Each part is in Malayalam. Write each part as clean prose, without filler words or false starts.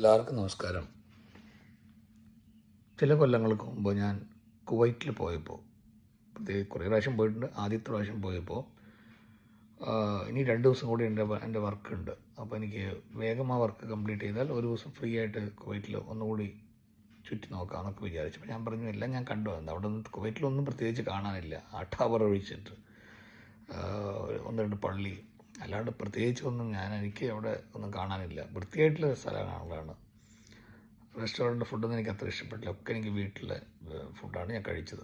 എല്ലാവർക്കും നമസ്കാരം. ചില കൊല്ലങ്ങൾക്ക് മുമ്പ് ഞാൻ കുവൈറ്റിൽ പോയപ്പോൾ, കുറേ പ്രാവശ്യം പോയിട്ടുണ്ട്. ആദ്യത്തെ പ്രാവശ്യം പോയപ്പോൾ ഇനി 2 ദിവസം കൂടി എൻ്റെ വർക്കുണ്ട്. അപ്പോൾ എനിക്ക് വേഗം ആ വർക്ക് കംപ്ലീറ്റ് ചെയ്താൽ ഒരു ദിവസം ഫ്രീ ആയിട്ട് കുവൈറ്റിൽ ഒന്നുകൂടി ചുറ്റി നോക്കാമെന്നൊക്കെ വിചാരിച്ചു. അപ്പോൾ ഞാൻ പറഞ്ഞു, എല്ലാം ഞാൻ കണ്ടു വന്നത്. അവിടെ നിന്ന് കുവൈറ്റിലൊന്നും പ്രത്യേകിച്ച് കാണാനില്ല. ആ ടവർ ഒഴിച്ചിട്ട് 1-2 പള്ളി, അല്ലാണ്ട് പ്രത്യേകിച്ചൊന്നും എനിക്ക് അവിടെ ഒന്നും കാണാനില്ല. വൃത്തിയായിട്ടുള്ള സ്ഥലങ്ങളാണ്. റെസ്റ്റോറൻറ്റ് ഫുഡൊന്നും എനിക്ക് അത്ര ഇഷ്ടപ്പെട്ടില്ല. ഒക്കെ എനിക്ക് വീട്ടിലെ ഫുഡാണ് ഞാൻ കഴിച്ചത്.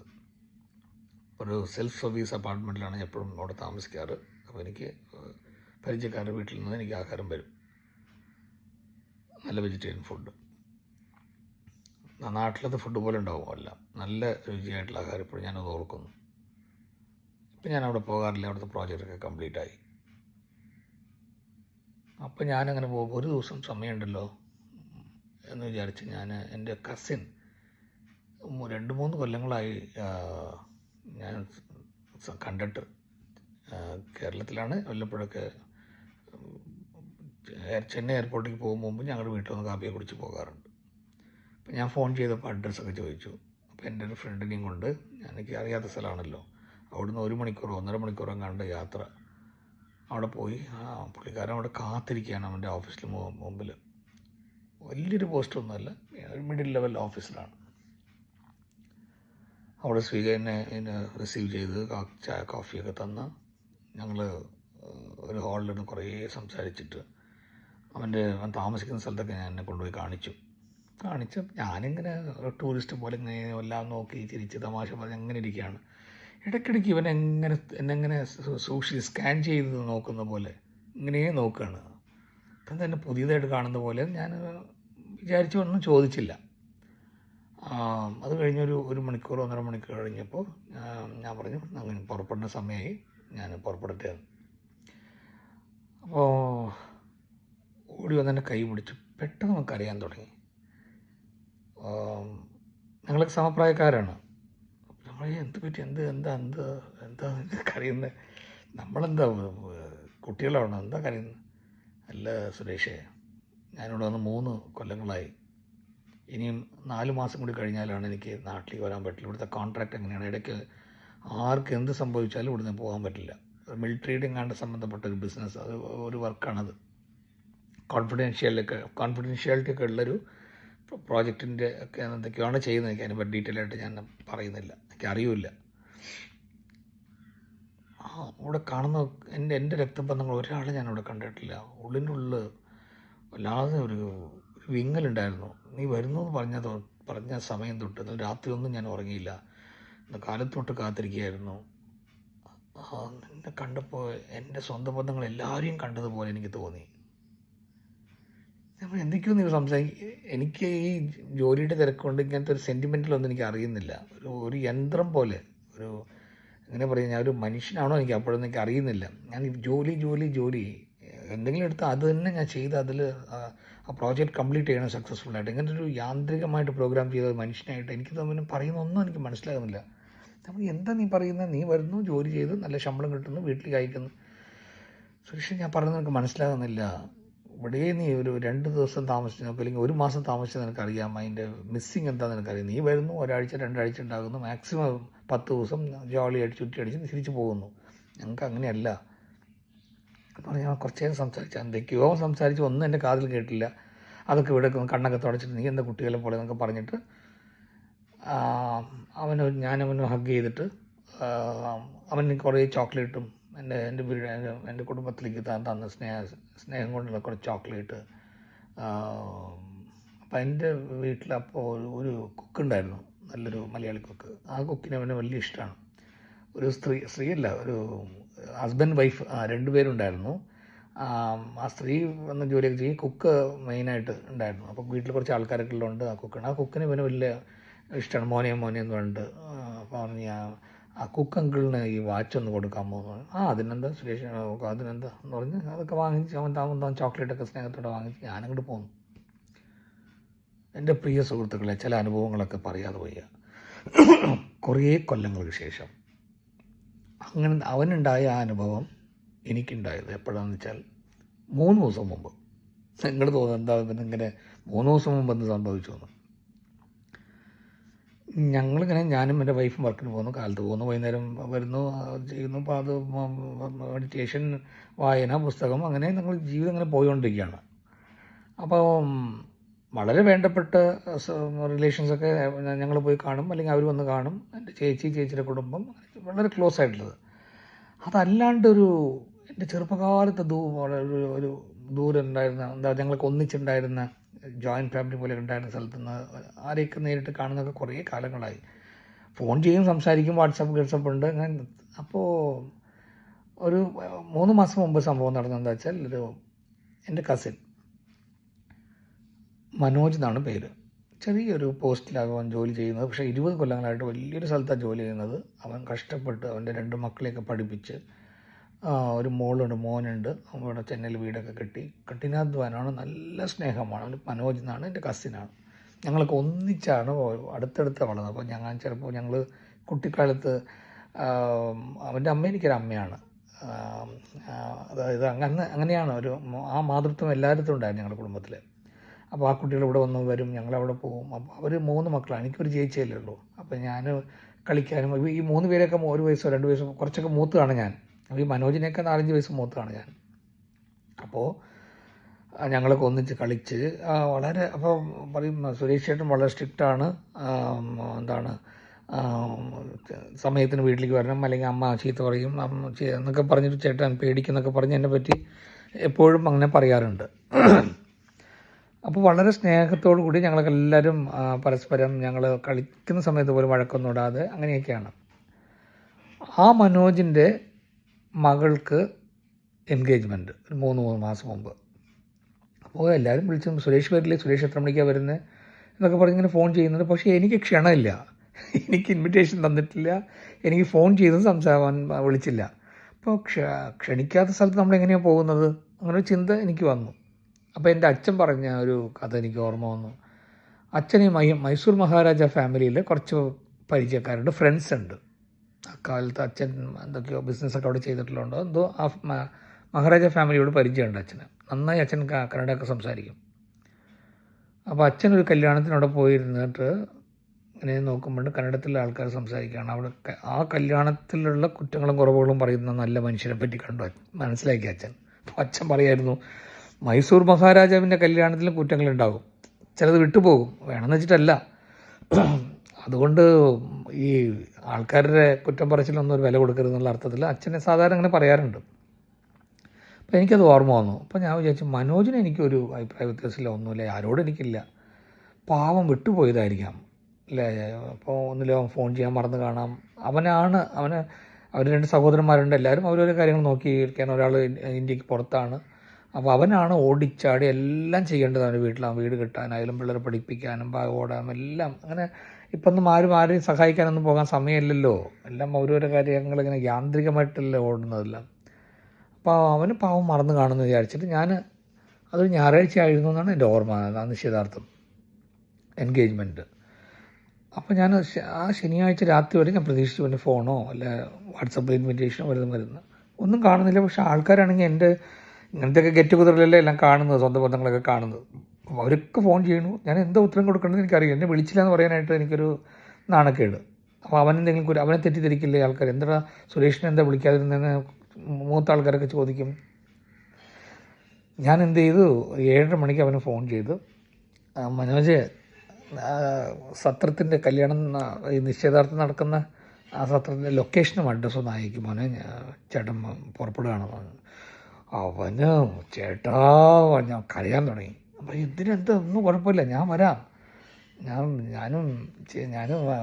ഒരു സെൽഫ് സർവീസ് അപ്പാർട്ട്മെൻറ്റിലാണ് ഞാൻ എപ്പോഴും അവിടെ താമസിക്കാറ്. അപ്പോൾ എനിക്ക് പരിചയക്കാരുടെ വീട്ടിൽ നിന്ന് എനിക്ക് ആഹാരം വരും, നല്ല വെജിറ്റേറിയൻ ഫുഡ്. നാട്ടിലത്തെ ഫുഡ് പോലെ ഉണ്ടാവുമല്ല, നല്ല രുചിയായിട്ടുള്ള ആഹാരം ഇപ്പോഴും ഞാനത് ഓർക്കുന്നു. ഇപ്പം ഞാൻ അവിടെ പോകാറില്ല. അവിടുത്തെ പ്രോജക്റ്റൊക്കെ കംപ്ലീറ്റ് ആയി. അപ്പം ഞാനങ്ങനെ പോകുമ്പോൾ ഒരു ദിവസം സമയമുണ്ടല്ലോ എന്ന് വിചാരിച്ച് എൻ്റെ കസിൻ 2-3 കൊല്ലങ്ങളായി ഞാൻ കണ്ടിട്ട്, കേരളത്തിലാണ്. വല്ലപ്പോഴൊക്കെ ചെന്നൈ എയർപോർട്ടിൽ പോകും മുമ്പ് ഞങ്ങളുടെ വീട്ടിൽ നിന്ന് കാപ്പിയെ കുടിച്ച് പോകാറുണ്ട്. അപ്പം ഞാൻ ഫോൺ ചെയ്തപ്പോൾ അഡ്രസ്സൊക്കെ ചോദിച്ചു. അപ്പോൾ എൻ്റെ ഒരു ഫ്രണ്ടിനെയും കൊണ്ട്, എനിക്ക് അറിയാത്ത സ്ഥലമാണല്ലോ, അവിടുന്ന് 1 മണിക്കൂറോ 1.5 മണിക്കൂറോ കണ്ട് യാത്ര. അവിടെ പോയി പുള്ളിക്കാരൻ അവിടെ കാത്തിരിക്കുകയാണ് അവൻ്റെ ഓഫീസിൽ മുമ്പിൽ. വലിയൊരു പോസ്റ്റൊന്നുമല്ല, ഒരു മിഡിൽ ലെവൽ ഓഫീസിലാണ്. അവിടെ എന്നെ റിസീവ് ചെയ്ത് ചായ കോഫിയൊക്കെ തന്ന് ഞങ്ങൾ ഒരു ഹാളിലിരുന്ന് കുറേ സംസാരിച്ചിട്ട് അവൻ താമസിക്കുന്ന സ്ഥലത്തൊക്കെ ഞാൻ എന്നെ കൊണ്ടുപോയി കാണിച്ച് ഞാനിങ്ങനെ ടൂറിസ്റ്റ് പോലെ ഇങ്ങനെ എല്ലാം നോക്കി ചിരിച്ച് തമാശ പറഞ്ഞ് അങ്ങനെ ഇരിക്കുകയാണ്. ഇടയ്ക്കിടയ്ക്ക് എന്നെങ്ങനെ സ്കാൻ ചെയ്ത് നോക്കുന്ന പോലെ ഇങ്ങനെ നോക്കുകയാണ്. അപ്പം തന്നെ പുതിയതായിട്ട് കാണുന്ന പോലെ ഞാൻ വിചാരിച്ചു, ഒന്നും ചോദിച്ചില്ല. അത് കഴിഞ്ഞൊരു 1 മണിക്കൂർ 1.5 മണിക്കൂർ കഴിഞ്ഞപ്പോൾ ഞാൻ പറഞ്ഞു, അങ്ങനെ പുറപ്പെടുന്ന സമയമായി, ഞാൻ പുറപ്പെടട്ടെ. അപ്പോൾ ഓടി വന്ന് എൻ്റെ കൈ പിടിച്ച് പെട്ടെന്ന് നമുക്ക് അറിയാൻ തുടങ്ങി. ഞങ്ങളൊക്കെ സമപ്രായക്കാരാണ്. നമ്മൾ എന്ത് പറ്റി, എന്താ കരയുന്നത്, നമ്മളെന്താ കുട്ടികളാണോ, എന്താ കരയുന്നത്? അല്ല സുരേഷേ, ഞാനിവിടെ വന്ന് 3 കൊല്ലങ്ങളായി. ഇനിയും 4 മാസം കൂടി കഴിഞ്ഞാലാണ് എനിക്ക് നാട്ടിലേക്ക് വരാൻ പറ്റില്ല. ഇവിടുത്തെ കോൺട്രാക്റ്റ് എങ്ങനെയാണ്, ഇടയ്ക്ക് ആർക്ക് എന്ത് സംഭവിച്ചാലും ഇവിടുന്ന് പോകാൻ പറ്റില്ല. മിലിറ്ററിയുടെ എങ്ങാണ്ട് സംബന്ധപ്പെട്ട ഒരു ബിസിനസ്, അത് ഒരു വർക്കാണത്. കോൺഫിഡൻഷ്യാലിറ്റി ഒക്കെ ഉള്ളൊരു പ്രോജക്റ്റിൻ്റെ ഒക്കെ എന്തൊക്കെയാണ് ചെയ്യുന്നത്. എനിക്ക് അതിനെ പറ്റി ഡീറ്റെയിൽ ആയിട്ട് ഞാൻ പറയുന്നില്ല, എനിക്കറിയില്ല. ഇവിടെ കാണുന്ന എൻ്റെ രക്തബന്ധങ്ങൾ ഒരാളെ ഞാനിവിടെ കണ്ടിട്ടില്ല. ഉള്ളിൻ്റെ ഉള്ളിൽ വല്ലാതെ ഒരു വിങ്ങലുണ്ടായിരുന്നു. നീ വരുന്നു എന്ന് പറഞ്ഞ സമയം തൊട്ട് ഇന്നലെ രാത്രിയൊന്നും ഞാൻ ഉറങ്ങിയില്ല. ഇന്ന് കാലത്ത് തൊട്ട് കാത്തിരിക്കുകയായിരുന്നു. എന്നെ കണ്ടപ്പോൾ എൻ്റെ സ്വന്തം ബന്ധങ്ങൾ എല്ലാവരെയും കണ്ടതുപോലെ എനിക്ക് തോന്നി. അപ്പോൾ എന്തൊക്കെയോ നീ എനിക്ക് ഈ ജോലിയുടെ തിരക്കുകൊണ്ട് ഇങ്ങനത്തെ ഒരു സെൻറ്റിമെൻറ്റിലൊന്നും എനിക്ക് അറിയുന്നില്ല. ഒരു യന്ത്രം പോലെ, എങ്ങനെ പറയും, ഞാൻ ഒരു മനുഷ്യനാണോ എനിക്ക് അപ്പോഴൊന്നും എനിക്ക് അറിയുന്നില്ല. ഞാൻ ജോലി എന്തെങ്കിലും എടുത്താൽ അത് തന്നെ ഞാൻ ചെയ്ത് അതിൽ ആ പ്രോജക്റ്റ് കംപ്ലീറ്റ് ചെയ്യണം സക്സസ്ഫുള്ളായിട്ട്. ഇങ്ങനത്തെ ഒരു യാന്ത്രികമായിട്ട് പ്രോഗ്രാം ചെയ്ത മനുഷ്യനായിട്ട് എനിക്ക് തമ്മിൽ പറയുന്നൊന്നും എനിക്ക് മനസ്സിലാകുന്നില്ല. നമ്മൾ എന്താ നീ പറയുന്നത്? നീ വരുന്നു, ജോലി ചെയ്ത് നല്ല ശമ്പളം കിട്ടുന്നു, വീട്ടിലേക്ക് അയക്കുന്നു. സുരേഷ്, ഞാൻ പറയുന്നത് എനിക്ക് മനസ്സിലാകുന്നില്ല. ഇവിടെ നീ ഒരു 2 ദിവസം താമസിച്ച് നോക്കുക, അല്ലെങ്കിൽ 1 മാസം താമസിച്ച് നിനക്കറിയാം അതിൻ്റെ മിസ്സിങ് എന്താണെന്ന് നിനക്കറിയാം. നീ വരുന്നു, 1 ആഴ്ച 2 ആഴ്ച ഉണ്ടാകുന്നു, മാക്സിമം 10 ദിവസം ജോളിയായിട്ട് ചുറ്റി അടിച്ച് തിരിച്ചു പോകുന്നു. ഞങ്ങൾക്ക് അങ്ങനെയല്ല. അപ്പോൾ ഞാൻ കുറച്ച് നേരം സംസാരിച്ചു, എന്തൊക്കെയോ സംസാരിച്ച്, ഒന്നും എൻ്റെ കാതിൽ കേട്ടില്ല. അതൊക്കെ ഇവിടെ കണ്ണൊക്കെ തുടച്ചിട്ട് നീ എന്താ കുട്ടികളെ പോലെ എന്നൊക്കെ പറഞ്ഞിട്ട് ഞാനവന് ഹഗ് ചെയ്തിട്ട് അവന് കുറേ ചോക്ലേറ്റും എൻ്റെ കുടുംബത്തിലേക്ക് തന്ന സ്നേഹം കൊണ്ടുള്ള കുറച്ച് ചോക്ലേറ്റ്. അപ്പം എൻ്റെ വീട്ടിലപ്പോൾ ഒരു കുക്കുണ്ടായിരുന്നു, നല്ലൊരു മലയാളി കുക്ക്. ആ കുക്കിനെ അവന് വലിയ ഇഷ്ടമാണ്. ഒരു സ്ത്രീയല്ല, ഒരു ഹസ്ബൻഡ് വൈഫ് 2 പേരുണ്ടായിരുന്നു. ആ സ്ത്രീ വന്ന് ജോലിയൊക്കെ ചെയ്യും, കുക്ക് മെയിനായിട്ട് ഉണ്ടായിരുന്നു. അപ്പോൾ വീട്ടിൽ കുറച്ച് ആൾക്കാരൊക്കെ ഉള്ളതുകൊണ്ട് ആ കുക്കിന് ഇവന് വലിയ ഇഷ്ടമാണ്. മോനെ എന്ന് പറഞ്ഞിട്ട് അപ്പോൾ പറഞ്ഞു, ആ കുക്ക് അങ്കിളിന് ഈ വാച്ചൊന്ന് കൊടുക്കാമോ എന്ന് പറഞ്ഞു. അതിനെന്താ സുരേഷ്, അതിനെന്താ എന്ന് പറഞ്ഞ് അതൊക്കെ വാങ്ങിച്ച് അവൻ ചോക്ലേറ്റൊക്കെ സ്നേഹത്തോടെ വാങ്ങിച്ച് ഞാനങ്ങോട്ട് പോന്നു. എൻ്റെ പ്രിയ സുഹൃത്തുക്കളെ, ചില അനുഭവങ്ങളൊക്കെ പറയാതെ വയ്യ. കുറേ കൊല്ലങ്ങൾക്ക് ശേഷം അങ്ങനെ അവനുണ്ടായ ആ അനുഭവം എനിക്കുണ്ടായത് എപ്പോഴാണെന്ന് വെച്ചാൽ 3 ദിവസം മുമ്പ്. നിങ്ങൾ തോന്നുന്നു എന്താ ഇങ്ങനെ 3 ദിവസം മുമ്പ് എന്ത് സംഭവിച്ചു എന്ന്. ഞങ്ങളിങ്ങനെ ഞാനും എൻ്റെ വൈഫും വർക്കിന് പോകുന്നു, കാലത്ത് പോകുന്നു, വൈകുന്നേരം വരുന്നു, ചെയ്യുന്നു. അപ്പോൾ അത് മെഡിറ്റേഷൻ, വായന, പുസ്തകം, അങ്ങനെ ഞങ്ങൾ ജീവിതം ഇങ്ങനെ പോയിക്കൊണ്ടിരിക്കുകയാണ്. അപ്പോൾ വളരെ വേണ്ടപ്പെട്ട റിലേഷൻസൊക്കെ ഞങ്ങൾ പോയി കാണും, അല്ലെങ്കിൽ അവർ വന്ന് കാണും. എൻ്റെ ചേച്ചിയുടെ കുടുംബം വളരെ ക്ലോസ് ആയിട്ടുള്ളത്. അതല്ലാണ്ടൊരു എൻ്റെ ചെറുപ്പകാലത്ത് ഒരു ദൂരം ഉണ്ടായിരുന്ന, എന്താ ഞങ്ങൾക്ക് ഒന്നിച്ചുണ്ടായിരുന്ന ജോയിൻറ്റ് ഫാമിലി പോലെ ഉണ്ടായിരുന്ന സ്ഥലത്ത് നിന്ന് ആരെയൊക്കെ നേരിട്ട് കാണുന്നതൊക്കെ കുറേ കാലങ്ങളായി. ഫോൺ ചെയ്യും, സംസാരിക്കും, വാട്സപ്പ് ഉണ്ട് അങ്ങനെ. അപ്പോൾ ഒരു 3 മാസം മുമ്പ് സംഭവം നടന്നതെന്താ വെച്ചാൽ, എൻ്റെ കസിൻ മനോജ് എന്നാണ് പേര്. ചെറിയൊരു പോസ്റ്റിലാകും ജോലി ചെയ്യുന്നത്. പക്ഷേ 20 കൊല്ലങ്ങളായിട്ട് വലിയൊരു സ്ഥലത്താണ് ജോലി ചെയ്യുന്നത്. അവൻ കഷ്ടപ്പെട്ട് അവൻ്റെ 2 മക്കളെയൊക്കെ പഠിപ്പിച്ച്, ഒരു മോനുണ്ട്. അവിടെ ചെന്നൈയിൽ വീടൊക്കെ കെട്ടി. കഠിനാധ്വാനമാണ്, നല്ല സ്നേഹമാണ്. അവൻ്റെ മനോജ് എന്നാണ്, എൻ്റെ കസിനാണ്. ഞങ്ങളൊക്കെ ഒന്നിച്ചാണ് അടുത്തടുത്ത് വളർന്നത്. അപ്പോൾ ഞങ്ങൾ കുട്ടിക്കാലത്ത് അവൻ്റെ അമ്മ എനിക്കൊരു അമ്മയാണ്. അതായത് അങ്ങനെയാണ് ആ മാതൃത്വം എല്ലായിടത്തും ഉണ്ടായിരുന്നു ഞങ്ങളുടെ കുടുംബത്തിൽ. അപ്പോൾ ആ കുട്ടികൾ ഇവിടെ വരും, ഞങ്ങളവിടെ പോകും. അപ്പോൾ അവർ 3 മക്കളാണ്, എനിക്കൊരു ചേച്ചിയല്ലേ ഉള്ളൂ. അപ്പോൾ ഞാൻ കളിക്കാനും, ഈ 3 പേരൊക്കെ 1 വയസ്സോ 2 വയസ്സോ കുറച്ചൊക്കെ മൂത്തതാണ് ഞാൻ. അപ്പോൾ ഈ മനോജിനെയൊക്കെ 4-5 വയസ്സ് മൂത്തതാണ് ഞാൻ. അപ്പോൾ ഞങ്ങളൊക്കെ ഒന്നിച്ച് കളിച്ച് വളരെ, അപ്പോൾ പറയും സുരേഷ് ചേട്ടൻ വളരെ സ്ട്രിക്റ്റാണ്, സമയത്തിന് വീട്ടിലേക്ക് വരണം, അല്ലെങ്കിൽ അമ്മ ചീത്ത പറയും എന്നൊക്കെ പറഞ്ഞിട്ട് ചേട്ടൻ പേടിക്കുന്നൊക്കെ പറഞ്ഞ് എന്നെ പറ്റി എപ്പോഴും അങ്ങനെ പറയാറുണ്ട്. അപ്പോൾ വളരെ സ്നേഹത്തോടു കൂടി ഞങ്ങളൊക്കെ എല്ലാവരും പരസ്പരം ഞങ്ങൾ കളിക്കുന്ന സമയത്ത് പോലും വഴക്കൊന്നും ഇടാതെ അങ്ങനെയൊക്കെയാണ്. ആ മനോജിൻ്റെ മകൾക്ക് എൻഗേജ്മെൻറ്റ് ഒരു 3 മാസം മുമ്പ്. അപ്പോൾ എല്ലാവരും വിളിച്ചു, സുരേഷ് വരില്ലേ, സുരേഷ് എത്ര മണിക്കാണ് വരുന്നത് എന്നൊക്കെ പറഞ്ഞ് ഇങ്ങനെ ഫോൺ ചെയ്യുന്നുണ്ട്. പക്ഷേ എനിക്ക് ക്ഷണമില്ല, എനിക്ക് ഇൻവിറ്റേഷൻ തന്നിട്ടില്ല, എനിക്ക് ഫോൺ ചെയ്ത് വിളിച്ചില്ല. അപ്പോൾ ക്ഷണിക്കാത്ത സ്ഥലത്ത് നമ്മളെങ്ങനെയാണ് പോകുന്നത്, അങ്ങനെ ഒരു ചിന്ത എനിക്ക് വന്നു. അപ്പോൾ എൻ്റെ അച്ഛൻ പറഞ്ഞ ഒരു കഥ എനിക്ക് ഓർമ്മ വന്നു. അച്ഛന് മൈസൂർ മഹാരാജ ഫാമിലിയിൽ കുറച്ച് പരിചയക്കാരുണ്ട്, ഫ്രണ്ട്സ് ഉണ്ട്. അക്കാലത്ത് അച്ഛൻ എന്തൊക്കെയോ ബിസിനസ്സൊക്കെ അവിടെ ചെയ്തിട്ടുള്ളതുണ്ടോ എന്തോ. ആ മഹാരാജ ഫാമിലിയോട് പരിചയമുണ്ട് അച്ഛന്. നന്നായി അച്ഛൻ കന്നഡയൊക്കെ സംസാരിക്കും. അപ്പോൾ അച്ഛനൊരു കല്യാണത്തിന് അവിടെ പോയിരുന്നിട്ട് ഇങ്ങനെ നോക്കുമ്പോൾ കന്നഡത്തിലെ ആൾക്കാർ സംസാരിക്കുകയാണ്. അവിടെ ആ കല്യാണത്തിലുള്ള കുറ്റങ്ങളും കുറവുകളും പറയുന്ന നല്ല മനുഷ്യരെ പറ്റി മനസ്സിലാക്കി അച്ഛൻ. അപ്പോൾ അച്ഛൻ പറയായിരുന്നു, മൈസൂർ മഹാരാജാവിൻ്റെ കല്യാണത്തിലും കുറ്റങ്ങളുണ്ടാകും, ചിലത് വിട്ടുപോകും, വേണമെന്ന് വെച്ചിട്ടല്ല. അതുകൊണ്ട് ഈ ആൾക്കാരുടെ കുറ്റം പറച്ചിലൊന്നും ഒരു വില കൊടുക്കരുതെന്നുള്ള അർത്ഥത്തിൽ അച്ഛനെ സാധാരണ അങ്ങനെ പറയാറുണ്ട്. അപ്പോൾ എനിക്കത് ഓർമ്മ വന്നു. അപ്പോൾ ഞാൻ വിചാരിച്ചു, മനോജിന് എനിക്കൊരു അഭിപ്രായ വ്യത്യാസമില്ല, ഒന്നുമില്ല, ആരോടും എനിക്കില്ല, പാവം വിട്ടുപോയതായിരിക്കാം അല്ലേ. അപ്പോൾ ഒന്നിലും അവൻ ഫോൺ ചെയ്യാൻ മറന്ന് കാണാം. അവർ 2 സഹോദരന്മാരുണ്ട്, എല്ലാവരും അവരവരെ കാര്യങ്ങൾ നോക്കിയിരിക്കാൻ. ഒരാൾ ഇന്ത്യക്ക് പുറത്താണ്. അപ്പോൾ അവനാണ് ഓടിച്ചാടി എല്ലാം ചെയ്യേണ്ടത്. അവൻ്റെ വീട് കിട്ടാനായാലും പിള്ളേരെ പഠിപ്പിക്കാനും ഓടാനും എല്ലാം. അങ്ങനെ ഇപ്പം ആരെയും സഹായിക്കാനൊന്നും പോകാൻ സമയമില്ലല്ലോ, എല്ലാം ഓരോരോ കാര്യങ്ങളിങ്ങനെ യാന്ത്രികമായിട്ടല്ലേ ഓടുന്നതെല്ലാം. അപ്പോൾ അവന് പാവം മറന്ന് കാണുമെന്ന് വിചാരിച്ചിട്ട് അതൊരു ഞായറാഴ്ച ആയിരുന്നു എന്നാണ് എൻ്റെ ഓർമ്മ, നിശ്ചയദാർത്ഥം എൻഗേജ്മെൻറ്റ്. അപ്പോൾ ഞാൻ ആ ശനിയാഴ്ച രാത്രി വരെ ഞാൻ പ്രതീക്ഷിച്ചു എൻ്റെ ഫോണോ അല്ല വാട്സപ്പിൽ ഇൻവിറ്റേഷനോ വരുന്ന ഒന്നും കാണുന്നില്ല. പക്ഷേ ആൾക്കാരാണെങ്കിൽ എൻ്റെ ഇങ്ങനത്തെയൊക്കെ ഗെറ്റ് ടുഗദറിലല്ലേ എല്ലാം കാണുന്നത്, സ്വന്തം ബന്ധങ്ങളൊക്കെ കാണുന്നത്. അപ്പോൾ അവരൊക്കെ ഫോൺ ചെയ്യണു, ഞാൻ എന്താ ഉത്തരം കൊടുക്കേണ്ടത് എനിക്കറിയാം. എന്നെ വിളിച്ചില്ല എന്ന് പറയാനായിട്ട് എനിക്കൊരു നാണക്കേട്. അപ്പോൾ അവനെ തെറ്റിദ്ധരിക്കില്ലേ ആൾക്കാർ, എന്താ സുരേഷിനെ എന്താ വിളിക്കാതിരുന്നതെന്ന് മൂത്ത ആൾക്കാരൊക്കെ ചോദിക്കും. ഞാൻ എന്ത് ചെയ്തു, 7:30 മണിക്ക് അവന് ഫോൺ ചെയ്തു, മനോജ് സത്രത്തിൻ്റെ കല്യാണം, ഈ നിശ്ചയദാർത്ഥം നടക്കുന്ന ആ സത്രത്തിൻ്റെ ലൊക്കേഷനും അഡ്രസ്സും ഒന്ന് അയക്കും മോനെ, ചേട്ടൻ പുറപ്പെടുകയാണെന്ന് പറഞ്ഞു. അവന് ചേട്ടാ ഞാൻ കരയാൻ തുടങ്ങി. അപ്പോൾ ഒന്നും കുഴപ്പമില്ല, ഞാൻ വരാം, ഞാനും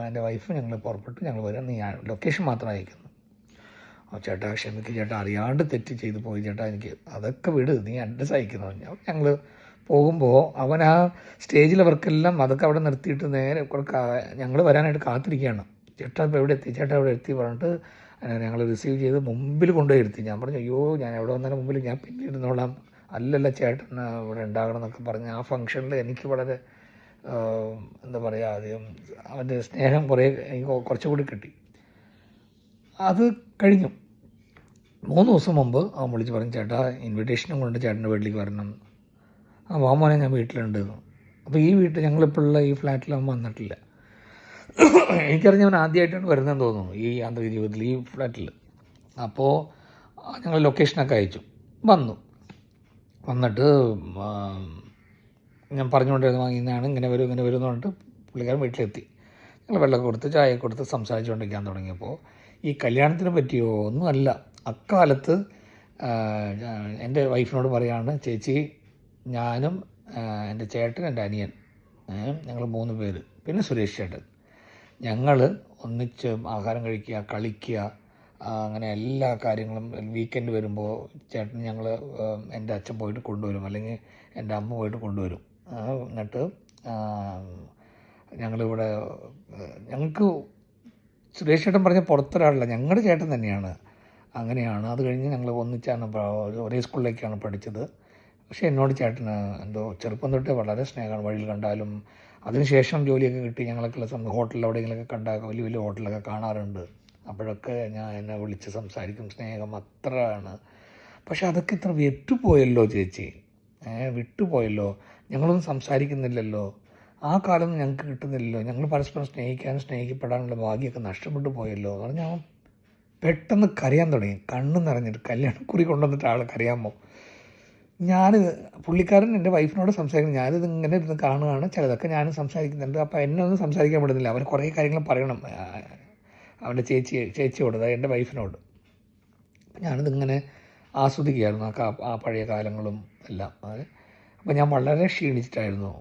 എൻ്റെ വൈഫും ഞങ്ങൾ പുറപ്പെട്ടു, ഞങ്ങൾ വരാം, നീ ലൊക്കേഷൻ മാത്രം അയക്കുന്നു. ചേട്ടാ ക്ഷമിക്ക് ചേട്ടാ, അറിയാണ്ട് തെറ്റ് ചെയ്തു പോയി ചേട്ടാ, എനിക്ക് അതൊക്കെ വിട്, നീ അഡ്രസ്സ് അയക്കുന്നു. ഞങ്ങൾ പോകുമ്പോൾ അവൻ ആ സ്റ്റേജിലെ വർക്കെല്ലാം അതൊക്കെ അവിടെ നിർത്തിയിട്ട് നേരെ ഞങ്ങൾ വരാനായിട്ട് കാത്തിരിക്കുകയാണ്. ചേട്ടാ ഇപ്പോൾ എവിടെ എത്തി പറഞ്ഞിട്ട് ഞങ്ങൾ റിസീവ് ചെയ്ത് മുമ്പിൽ കൊണ്ടുപോയി ഇരുത്തി. ഞാൻ പറഞ്ഞു, അയ്യോ ഞാൻ എവിടെ വന്നാലും മുമ്പിൽ ഞാൻ പിന്നെ ഇരുന്നോളാം, അല്ലല്ല ചേട്ടൻ ഇവിടെ ഉണ്ടാകണം എന്നൊക്കെ പറഞ്ഞ് ആ ഫംഗ്ഷനിൽ എനിക്ക് വളരെ എന്താ പറയുക, ആദ്യം അവൻ്റെ സ്നേഹം എനിക്ക് കുറച്ചുകൂടി കിട്ടി. അത് കഴിഞ്ഞു. 3 ദിവസം മുമ്പ് അവൻ വിളിച്ച് പറഞ്ഞു, ചേട്ടാ ഇൻവിറ്റേഷനും കൊണ്ട് ചേട്ടൻ്റെ വീട്ടിലേക്ക് വരണം. വാ മോനെ ഞാൻ വീട്ടിലുണ്ട്. അപ്പോൾ ഈ വീട്ടിൽ ഞങ്ങളിപ്പോഴുള്ള ഈ ഫ്ലാറ്റിൽ അവൻ വന്നിട്ടില്ല. എനിക്കറിഞ്ഞവൻ ആദ്യമായിട്ടാണ് വരുന്നതെന്ന് തോന്നുന്നു ഈ യാന്ത്രിക ജീവിതത്തിൽ, ഈ ഫ്ലാറ്റിൽ. അപ്പോൾ ഞങ്ങൾ ലൊക്കേഷനൊക്കെ അയച്ചു. വന്നിട്ട് ഞാൻ പറഞ്ഞുകൊണ്ടിരുന്നു ഇന്നാണ് ഇങ്ങനെ വരും എന്ന് പറഞ്ഞിട്ട് പുള്ളിക്കാരൻ വീട്ടിലെത്തി. ഞങ്ങൾ വെള്ളമൊക്കെ കൊടുത്ത് ചായ കൊടുത്ത് സംസാരിച്ചുകൊണ്ടിരിക്കാൻ തുടങ്ങിയപ്പോൾ ഈ കല്യാണത്തിനെ പറ്റിയോ ഒന്നുമല്ല. അക്കാലത്ത് എൻ്റെ വൈഫിനോട് പറയാണ്, ചേച്ചി ഞാനും എൻ്റെ ചേട്ടൻ, എൻ്റെ അനിയൻ, ഞങ്ങൾ 3 പേര്, പിന്നെ സുരേഷ് ചേട്ടൻ, ഞങ്ങൾ ഒന്നിച്ച് ആഹാരം കഴിക്കുക, കളിക്കുക, അങ്ങനെ എല്ലാ കാര്യങ്ങളും. വീക്കെൻഡ് വരുമ്പോൾ ചേട്ടൻ എൻ്റെ അച്ഛൻ പോയിട്ട് കൊണ്ടുവരും, അല്ലെങ്കിൽ എൻ്റെ അമ്മ പോയിട്ട് കൊണ്ടുവരും. എന്നിട്ട് ഞങ്ങളിവിടെ ഞങ്ങൾക്ക് സുരേഷ് ചേട്ടൻ പറഞ്ഞ പുറത്തൊരാളല്ല, ഞങ്ങളുടെ ചേട്ടൻ തന്നെയാണ്. അങ്ങനെയാണ്. അത് കഴിഞ്ഞ് ഞങ്ങൾ ഒന്നിച്ചാണ് ഒരേ സ്കൂളിലേക്കാണ് പഠിച്ചത്. പക്ഷേ എന്നോട് ചേട്ടന് എന്തോ ചെറുപ്പം തൊട്ടേ വളരെ സ്നേഹമാണ്. വഴിയിൽ കണ്ടാലും അതിനുശേഷം ജോലിയൊക്കെ കിട്ടി ഞങ്ങളൊക്കെ ഹോട്ടലിൽ എവിടെയെങ്കിലുമൊക്കെ കണ്ടാൽ വലിയ വലിയ ഹോട്ടലൊക്കെ കാണാറുണ്ട്. അപ്പോഴൊക്കെ എന്നെ വിളിച്ച് സംസാരിക്കും. സ്നേഹം അത്രയാണ്. പക്ഷെ അതൊക്കെ ഇത്ര വിട്ടുപോയല്ലോ ചേച്ചി, വിട്ടുപോയല്ലോ. ഞങ്ങളൊന്നും സംസാരിക്കുന്നില്ലല്ലോ. ആ കാലം ഞങ്ങൾക്ക് കിട്ടുന്നില്ലല്ലോ. ഞങ്ങൾ പരസ്പരം സ്നേഹിക്കാനും സ്നേഹിക്കപ്പെടാനുള്ള ഭാഗ്യമൊക്കെ നഷ്ടപ്പെട്ടു പോയല്ലോ എന്ന് പറഞ്ഞാൽ അവൻ പെട്ടെന്ന് കരയാൻ തുടങ്ങി. കണ്ണ് നിറഞ്ഞിട്ട് കല്യാണക്കുറി കൊണ്ടുവന്നിട്ട് ആൾ കരയാമോ. പുള്ളിക്കാരൻ എൻ്റെ വൈഫിനോട് സംസാരിക്കുന്നു. ഞാനിത് ഇങ്ങനെ ഇരുന്ന് കാണുകയാണ്. ചിലതൊക്കെ ഞാനും സംസാരിക്കുന്നുണ്ട്. അപ്പോൾ എന്നെ ഒന്നും സംസാരിക്കാൻ പറ്റുന്നില്ല. അവന് കുറേ കാര്യങ്ങൾ പറയണം അവൻ്റെ ചേച്ചിയോട്, അതായത് എൻ്റെ വൈഫിനോട്. അപ്പം ഞാനിതിങ്ങനെ ആസ്വദിക്കുകയായിരുന്നു ആ പഴയ കാലങ്ങളും എല്ലാം. അപ്പോൾ ഞാൻ വളരെ ക്ഷീണിച്ചിട്ടായിരുന്നു.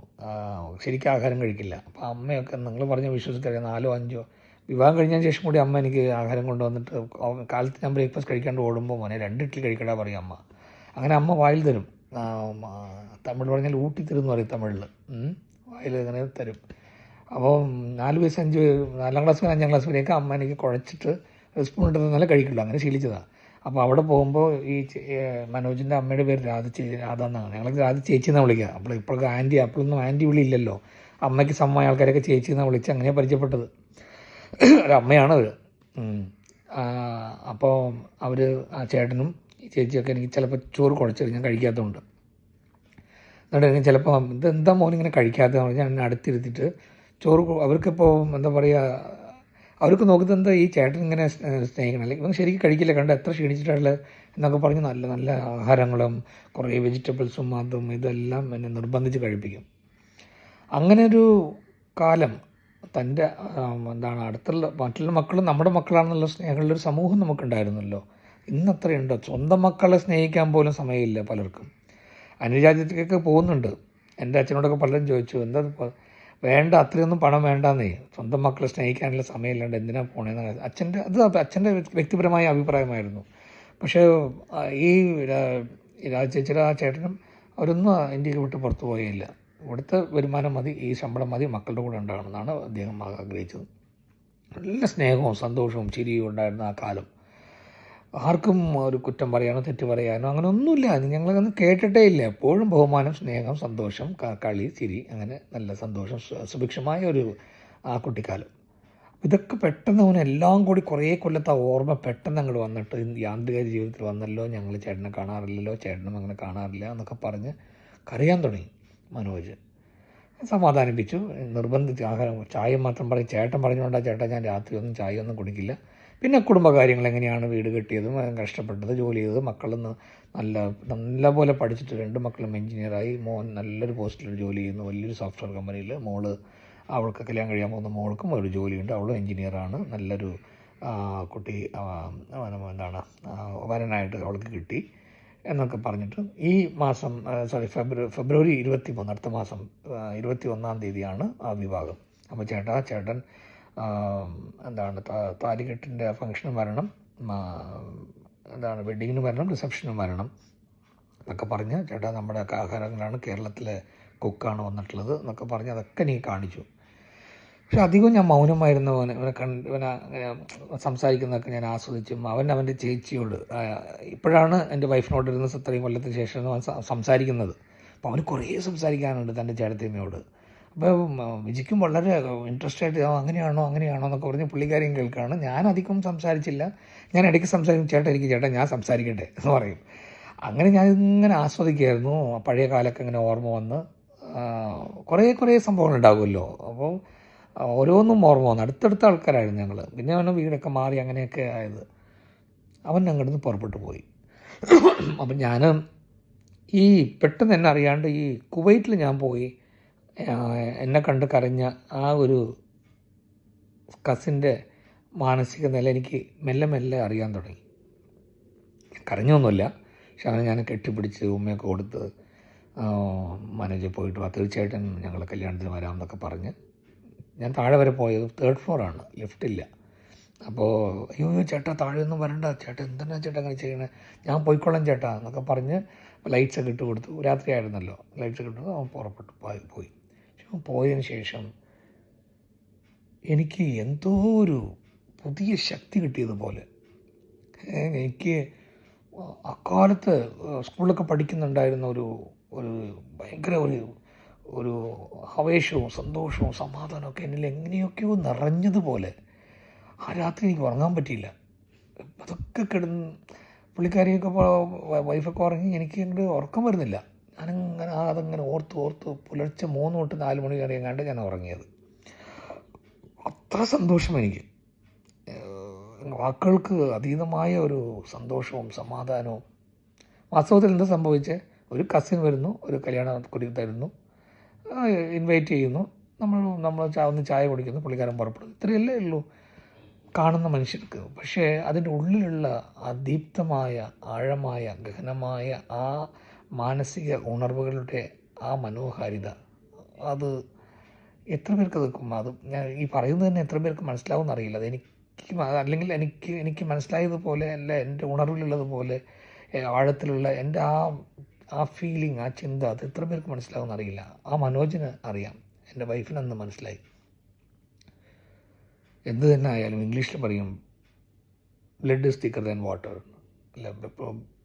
ശരിക്കും ആഹാരം കഴിക്കില്ല. അപ്പോൾ അമ്മയൊക്കെ നിങ്ങൾ പറഞ്ഞ വിശ്വസിച്ചറിയാം, 4 5 വിവാഹം കഴിഞ്ഞതിന് ശേഷം കൂടി അമ്മ എനിക്ക് ആഹാരം കൊണ്ടുവന്നിട്ട് കാലത്ത് ഞാൻ ബ്രേക്ക്ഫാസ്റ്റ് കഴിക്കാണ്ട് ഓടുമ്പോൾ മോനെ 2 ഇഡ്ഡലി കഴിക്കടാ പറയും അമ്മ. അങ്ങനെ അമ്മ വായിൽ തരും. തമിഴ് പറഞ്ഞാൽ ഊട്ടിത്തരും എന്ന് പറയും തമിഴിൽ. വായിൽ ഇങ്ങനെ തരും. അപ്പോൾ 4 വയസ്സ് 4ാം ക്ലാസ് 5ാം ക്ലാസ് വരെയൊക്കെ അമ്മ എനിക്ക് കുഴച്ചിട്ട് സ്പൂൺ ഇട്ട് നല്ല കഴിക്കില്ല. അങ്ങനെ ശീലിച്ചതാണ്. അപ്പോൾ അവിടെ പോകുമ്പോൾ ഈ മനോജിൻ്റെ അമ്മയുടെ പേര് രാധ എന്നാണ്. ഞങ്ങൾക്ക് രാധ ചേച്ചി എന്നാണ് വിളിക്കുക. ഇപ്പോഴൊക്കെ അപ്പോഴൊന്നും ആൻറ്റി വിളി ഇല്ലല്ലോ. അമ്മയ്ക്ക് സമ്മ ആൾക്കാരൊക്കെ ചേച്ചി എന്നാണ് വിളിച്ച് അങ്ങനെ പരിചയപ്പെട്ടത്. ഒരമ്മയാണ് അവർ. അപ്പോൾ അവർ ആ ചേട്ടനും ഈ ചേച്ചിയൊക്കെ എനിക്ക് ചിലപ്പോൾ ചോറ് കുഴച്ച് ഞാൻ കഴിക്കാത്തതുകൊണ്ട് എന്നിട്ട് എനിക്ക് ചിലപ്പോൾ ഇതെന്താ മോനിങ്ങനെ കഴിക്കാത്തതെന്ന് പറഞ്ഞാൽ എന്നെ അടുത്തിരുത്തിയിട്ട് ചോറ് അവർക്കിപ്പോൾ എന്താ പറയുക, അവർക്ക് നോക്കുന്നത് എന്താ ഈ ചേട്ടൻ ഇങ്ങനെ സ്നേഹിക്കണം, അല്ലെങ്കിൽ ഇവൻ ശരിക്കും കഴിക്കില്ല, കണ്ട് എത്ര ക്ഷീണിച്ചിട്ടുള്ള എന്നൊക്കെ പറഞ്ഞ് നല്ല നല്ല ആഹാരങ്ങളും കുറേ വെജിറ്റബിൾസും അതും ഇതെല്ലാം എന്നെ നിർബന്ധിച്ച് കഴിപ്പിക്കും. അങ്ങനെ ഒരു കാലം തൻ്റെ അടുത്തുള്ള മറ്റുള്ള മക്കളും നമ്മുടെ മക്കളാണെന്നുള്ള സ്നേഹമുള്ളൊരു സമൂഹം നമുക്കുണ്ടായിരുന്നല്ലോ. ഇന്നത്രയുണ്ടോ? സ്വന്തം മക്കളെ സ്നേഹിക്കാൻ പോലും സമയമില്ല പലർക്കും. അന്യരാജ്യത്തേക്കൊക്കെ പോകുന്നുണ്ട്. എൻ്റെ അച്ഛനോടൊക്കെ പലരും ചോദിച്ചു, എന്താ വേണ്ട, അത്രയൊന്നും പണം വേണ്ടാന്നേ, സ്വന്തം മക്കളെ സ്നേഹിക്കാനുള്ള സമയമില്ലാണ്ട് എന്തിനാ പോണേന്ന്. അച്ഛൻ്റെ വ്യക്തിപരമായ അഭിപ്രായമായിരുന്നു. പക്ഷേ ഈ ചേച്ചിയുടെ ആ ചേട്ടനും അവരൊന്നും ഇന്ത്യക്ക് വിട്ട് പുറത്തു പോയില്ല. ഇവിടുത്തെ വരുമാനം മതി, ഈ ശമ്പളം മതി, മക്കളുടെ കൂടെ ഉണ്ടാകണമെന്നാണ് അദ്ദേഹം ആഗ്രഹിച്ചത്. നല്ല സ്നേഹവും സന്തോഷവും ചിരിയും ഉണ്ടായിരുന്ന ആ കാലം. ആർക്കും ഒരു കുറ്റം പറയാനോ തെറ്റ് പറയാനോ അങ്ങനെ ഒന്നുമില്ല. ഞങ്ങളതൊന്നും കേട്ടിട്ടേ ഇല്ല. എപ്പോഴും ബഹുമാനം, സ്നേഹം, സന്തോഷം, കളി, ചിരി, അങ്ങനെ നല്ല സന്തോഷം, സുഭിക്ഷമായ ഒരു ആ കുട്ടിക്കാലം. ഇതൊക്കെ പെട്ടെന്ന് അവന് എല്ലാം കൂടി കുറേ കൊല്ലത്തെ ഓർമ്മ പെട്ടെന്ന് അങ്ങോട്ട് വന്നിട്ട് യാന്ത്രിക ജീവിതത്തിൽ വന്നല്ലോ, ഞങ്ങൾ ചേട്ടനെ കാണാറില്ലല്ലോ, ചേട്ടനും അങ്ങനെ കാണാറില്ല എന്നൊക്കെ പറഞ്ഞ് കരയാൻ തുടങ്ങി മനോജ്. സമാധാനിപ്പിച്ചു, നിർബന്ധിച്ച് ആഹാരം ചായ മാത്രം പറയും. ചേട്ടൻ പറഞ്ഞുകൊണ്ടാണ് ചേട്ടാ ഞാൻ രാത്രി ഒന്നും ചായ ഒന്നും കുടിക്കില്ല. പിന്നെ കുടുംബകാര്യങ്ങൾ എങ്ങനെയാണ്, വീട് കെട്ടിയതും കഷ്ടപ്പെട്ടത്, ജോലി ചെയ്തത്, മക്കളൊന്ന് നല്ല പോലെ പഠിച്ചിട്ട് 2 മക്കളും എൻജിനീയറായി. മോൻ നല്ലൊരു പോസ്റ്റിൽ ജോലി ചെയ്യുന്നു, വലിയൊരു സോഫ്റ്റ്വെയർ കമ്പനിയിൽ. അവൾക്ക് കല്യാണം കഴിയാൻ പോകുന്ന മോൾക്കും ഒരു ജോലിയുണ്ട്, അവളും എൻജിനീയറാണ്. നല്ലൊരു കുട്ടി വരനായിട്ട് അവൾക്ക് കിട്ടി എന്നൊക്കെ പറഞ്ഞിട്ട് ഈ മാസം ഫെബ്രുവരി 23, അടുത്ത മാസം 21-ാം തീയതിയാണ് ആ വിവാഹം. അപ്പോൾ ചേട്ടൻ താലികെട്ടിൻ്റെ ഫംഗ്ഷനും വരണം, വെഡ്ഡിങ്ങിന് വരണം, റിസപ്ഷനും വരണം എന്നൊക്കെ പറഞ്ഞ് ചേട്ടാ നമ്മുടെ ആഹാരങ്ങളാണ്, കേരളത്തിലെ കുക്കാണ് വന്നിട്ടുള്ളത് എന്നൊക്കെ പറഞ്ഞ് അതൊക്കെ നീ കാണിച്ചു. പക്ഷെ അധികം ഞാൻ മൗനമായിരുന്നു. ഇവനെ സംസാരിക്കുന്നതൊക്കെ ഞാൻ ആസ്വദിച്ചും അവൻ്റെ ചേച്ചിയോട് ഇപ്പോഴാണ് എൻ്റെ വൈഫിനോടിരുന്ന് ഇത്രയും കൊല്ലത്തിന് ശേഷം അവൻ സംസാരിക്കുന്നത്. അപ്പോൾ അവന് കുറേ സംസാരിക്കാനുണ്ട് തൻ്റെ ചേട്ടത്തിയമ്മയോട്. അപ്പോൾ വിജിക്കും വളരെ ഇൻട്രസ്റ്റ് ആയിട്ട് അങ്ങനെയാണോ എന്നൊക്കെ പറഞ്ഞ് പുള്ളിക്കാരെയും കേൾക്കുകയാണ്. ഞാൻ അധികം സംസാരിച്ചില്ല. ഞാൻ ഇടയ്ക്ക് സംസാരിക്കും, ചേട്ടാ ഞാൻ സംസാരിക്കട്ടെ എന്ന് പറയും. അങ്ങനെ ഞാൻ ഇങ്ങനെ ആസ്വദിക്കുകയായിരുന്നു. പഴയ കാലമൊക്കെ ഇങ്ങനെ ഓർമ്മ വന്ന് കുറേ സംഭവങ്ങൾ ഉണ്ടാകുമല്ലോ. അപ്പോൾ ഓരോന്നും ഓർമ്മ വന്നു. അടുത്തടുത്ത ആൾക്കാരായിരുന്നു ഞങ്ങൾ. പിന്നെ അവൻ്റെ വീടൊക്കെ മാറി അങ്ങനെയൊക്കെ ആയത്. അവൻ ഞങ്ങളുടെ നിന്ന് പുറപ്പെട്ടു പോയി. അപ്പം ഞാൻ ഈ പെട്ടെന്ന് എന്നെ അറിയാണ്ട് ഈ കുവൈറ്റിൽ ഞാൻ പോയി എന്നെ കണ്ട് കരഞ്ഞ ആ ഒരു കസിൻ്റെ മാനസിക നില എനിക്ക് മെല്ലെ മെല്ലെ അറിയാൻ തുടങ്ങി. കരഞ്ഞൊന്നുമില്ല, പക്ഷെ അവനെ ഞാൻ കെട്ടിപ്പിടിച്ച് ഉമ്മയൊക്കെ കൊടുത്ത് മാനേജർ പോയിട്ട് വാ, തീർച്ചയായിട്ടും ഞങ്ങൾ കല്യാണത്തിന് വരാമെന്നൊക്കെ പറഞ്ഞ് ഞാൻ താഴെ വരെ പോയത് 3rd ഫ്ലോറാണ്, ലിഫ്റ്റില്ല. അപ്പോൾ അയ്യോ ചേട്ടാ താഴെയൊന്നും വരണ്ട ചേട്ടാ, എന്താണ് ചേട്ടാ അങ്ങനെ ചെയ്യണേ, ഞാൻ പോയിക്കൊള്ളാം ചേട്ടാ എന്നൊക്കെ പറഞ്ഞ് ലൈറ്റ്സൊക്കെ ഇട്ട് കൊടുത്തു. രാത്രി ആയിരുന്നല്ലോ, ലൈറ്റ്സൊക്കെ ഇട്ട് അവൻ പുറപ്പെട്ടു പോയി. പോയതിന് ശേഷം എനിക്ക് എന്തോ ഒരു പുതിയ ശക്തി കിട്ടിയതുപോലെ. എനിക്ക് അക്കാലത്ത് സ്കൂളിലൊക്കെ പഠിക്കുന്നുണ്ടായിരുന്ന ഒരു ഭയങ്കര ഒരു ആവേശവും സന്തോഷവും സമാധാനമൊക്കെ എന്നിൽ എങ്ങനെയൊക്കെയോ നിറഞ്ഞതുപോലെ. ആ രാത്രി എനിക്ക് ഉറങ്ങാൻ പറ്റിയില്ല. അതൊക്കെ കിടന്ന് പുള്ളിക്കാരിയൊക്കെ വൈഫൊക്കെ ഉറങ്ങി, എനിക്ക് അങ്ങോട്ട് ഉറക്കം വരുന്നില്ല. ഞാനങ്ങനെ അതങ്ങനെ ഓർത്ത് പുലർച്ചെ 3 തൊട്ട് 4 മണി വരെ എങ്ങാണ്ട് ഞാൻ ഉറങ്ങിയത്. അത്ര സന്തോഷം എനിക്ക്, വാക്കുകൾക്ക് അതീതമായ ഒരു സന്തോഷവും സമാധാനവും. വാസ്തവത്തിൽ എന്താ സംഭവിച്ചേ, ഒരു കസിൻ വരുന്നു, ഒരു കല്യാണ കുടി തരുന്നു, ഇൻവൈറ്റ് ചെയ്യുന്നു, നമ്മൾ ഒന്ന് ചായ കുടിക്കുന്നു, പുള്ളിക്കാരൻ പുറപ്പെടുന്നു. ഇത്രയല്ലേ ഉള്ളൂ കാണുന്ന മനുഷ്യർക്ക്. പക്ഷേ അതിൻ്റെ ഉള്ളിലുള്ള ആ ദീപ്തമായ ആഴമായ ഗഹനമായ ആ മാനസിക ഉണർവുകളുടെ ആ മനോഹാരിത, അത് എത്ര പേർക്ക് നിൽക്കും? അത് ഞാൻ ഈ പറയുന്നത് തന്നെ എത്ര പേർക്ക് മനസ്സിലാവുമെന്ന് അറിയില്ല. അല്ലെങ്കിൽ എനിക്ക് മനസ്സിലായതുപോലെ അല്ല, എൻ്റെ ഉണർവിലുള്ളതുപോലെ ആഴത്തിലുള്ള എൻ്റെ ആ ഫീലിംഗ്, ആ ചിന്ത, അത് എത്ര പേർക്ക് മനസ്സിലാവുമെന്ന് അറിയില്ല. ആ മനോജിന് അറിയാം, എൻ്റെ വൈഫിനന്ന് മനസ്സിലായി. എന്ത് തന്നെ ആയാലും ഇംഗ്ലീഷിൽ പറയും blood is thicker than water. അല്ല,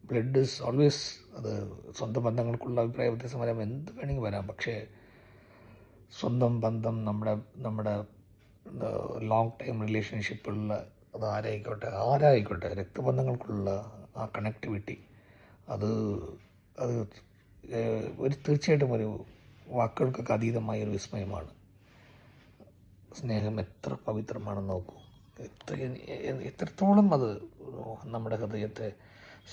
ബ്ലഡ് ഈസ് ഓൾവേസ്, അത് സ്വന്തം ബന്ധങ്ങൾക്കുള്ള അഭിപ്രായ വ്യത്യാസം വരാം, എന്ത് വേണമെങ്കിൽ വരാം. പക്ഷേ സ്വന്തം ബന്ധം, നമ്മുടെ ലോങ് ടൈം റിലേഷൻഷിപ്പുള്ള അത് ആരായിക്കോട്ടെ രക്തബന്ധങ്ങൾക്കുള്ള ആ കണക്ടിവിറ്റി, അത് തീർച്ചയായിട്ടും ഒരു വാക്കുകൾക്കൊക്കെ അതീതമായ ഒരു വിസ്മയമാണ്. സ്നേഹം എത്ര പവിത്രമാണെന്ന് നോക്കൂ, എത്രത്തോളം അത് നമ്മുടെ ഹൃദയത്തെ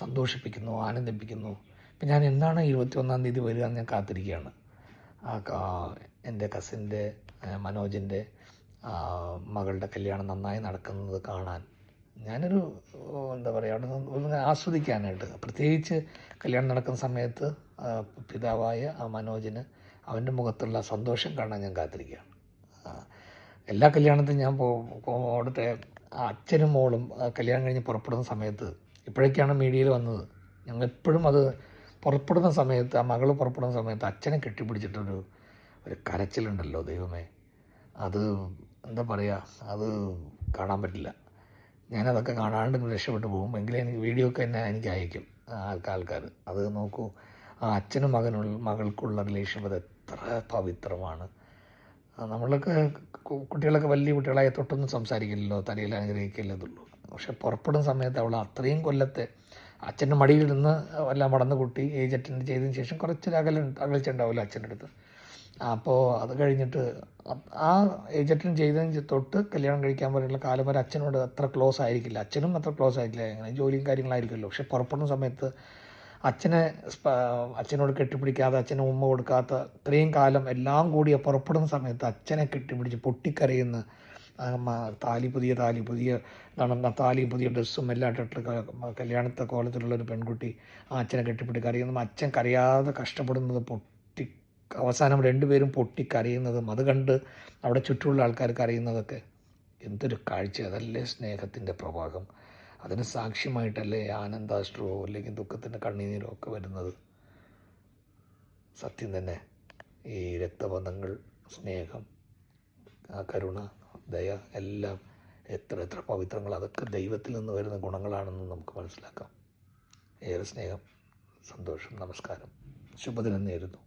സന്തോഷിപ്പിക്കുന്നു, ആനന്ദിപ്പിക്കുന്നു. ഇപ്പം ഞാൻ എന്നാണ് 21-ാം തീയതി വരിക എന്ന് ഞാൻ കാത്തിരിക്കുകയാണ്. എൻ്റെ കസിൻ്റെ മനോജിൻ്റെ മകളുടെ കല്യാണം നന്നായി നടക്കുന്നത് കാണാൻ. ഞാനൊരു എന്താ പറയുക, അവിടെ ഒന്ന് ആസ്വദിക്കാനായിട്ട്. പ്രത്യേകിച്ച് കല്യാണം നടക്കുന്ന സമയത്ത് പിതാവായ ആ മനോജിന് അവൻ്റെ മുഖത്തുള്ള സന്തോഷം കാണാൻ ഞാൻ കാത്തിരിക്കുകയാണ്. എല്ലാ കല്യാണത്തിനും ഞാൻ അവിടുത്തെ അച്ഛനും മോളും കല്യാണം കഴിഞ്ഞ് പുറപ്പെടുന്ന സമയത്ത്, ഇപ്പോഴൊക്കെയാണ് മീഡിയയിൽ വന്നത്, ഞങ്ങളെപ്പോഴും അത് പുറപ്പെടുന്ന സമയത്ത്, ആ മകൾ പുറപ്പെടുന്ന സമയത്ത് അച്ഛനെ കെട്ടിപ്പിടിച്ചിട്ടൊരു കരച്ചിലുണ്ടല്ലോ, ദൈവമേ, അത് എന്താ പറയുക, അത് കാണാൻ പറ്റില്ല. ഞാനതൊക്കെ കാണാണ്ട് രക്ഷപ്പെട്ടു പോകും. എങ്കിലും എനിക്ക് വീഡിയോ ഒക്കെ തന്നെ എനിക്ക് അയക്കും ആൾക്കാർ. അത് നോക്കൂ, ആ അച്ഛനും മകൾക്കുള്ള റിലേഷൻ അത് എത്ര പവിത്രമാണ്. നമ്മളൊക്കെ കുട്ടികളൊക്കെ വലിയ കുട്ടികളായ തൊട്ടൊന്നും സംസാരിക്കില്ലല്ലോ, തലയിൽ അനുഗ്രഹിക്കില്ലതുള്ളൂ. പക്ഷെ പുറപ്പെടുന്ന സമയത്ത് അവൾ അത്രയും കൊല്ലത്തെ അച്ഛൻ്റെ മടിയിലിരുന്ന് എല്ലാം വളർന്ന കുട്ടി ഏജ് അറ്റൻഡ് ചെയ്തതിന് ശേഷം കുറച്ചൊരു അകലിച്ചുണ്ടാവില്ല അച്ഛൻ്റെ അടുത്ത്. അപ്പോൾ അത് കഴിഞ്ഞിട്ട് ആ ഏജ് അറ്റൻഡ് ചെയ്തതിന് തൊട്ട് കല്യാണം കഴിക്കാൻ വരെയുള്ള കാലം വരെ അച്ഛനോട് അത്ര ക്ലോസ് ആയിരിക്കില്ല, അച്ഛനും അത്ര ക്ലോസ് ആയിരിക്കില്ല, അങ്ങനെ ജോലിയും കാര്യങ്ങളായിരിക്കുമല്ലോ. പക്ഷെ പുറപ്പെടുന്ന സമയത്ത് അച്ഛനോട് കെട്ടിപ്പിടിക്കാതെ, അച്ഛന് ഉമ്മ കൊടുക്കാത്ത ഇത്രയും കാലം എല്ലാം കൂടി പുറപ്പെടുന്ന സമയത്ത് അച്ഛനെ കെട്ടിപ്പിടിച്ച് പൊട്ടിക്കരയുന്ന, പുതിയ താലി പുതിയ ഡ്രസ്സും എല്ലാം ഇട്ടിട്ട് കല്യാണത്തെ കോലത്തിലുള്ളൊരു പെൺകുട്ടി ആ അച്ഛനെ കെട്ടിപ്പിടിക്കറിയുന്നതും അച്ഛൻ കരയാതെ കഷ്ടപ്പെടുന്നത്, അവസാനം രണ്ടുപേരും പൊട്ടിക്കരയുന്നതും അത് കണ്ട് അവിടെ ചുറ്റുമുള്ള ആൾക്കാർക്ക് അറിയുന്നതൊക്കെ എന്തൊരു കാഴ്ച! അതല്ലേ സ്നേഹത്തിൻ്റെ പ്രവാഹം? അതിന് സാക്ഷ്യമായിട്ടല്ലേ ആനന്ദാശ്രുവോ അല്ലെങ്കിൽ ദുഃഖത്തിൻ്റെ കണ്ണീരോ ഒക്കെ വരുന്നത്? സത്യം തന്നെ, ഈ രക്തബന്ധങ്ങൾ, സ്നേഹം, കരുണ, ദയ എല്ലാം എത്ര പവിത്രങ്ങൾ, അതൊക്കെ ദൈവത്തിൽ നിന്ന് വരുന്ന ഗുണങ്ങളാണെന്ന് നമുക്ക് മനസ്സിലാക്കാം. ഏറെ സ്നേഹം, സന്തോഷം, നമസ്കാരം, ശുഭദിനം നേരുന്നു.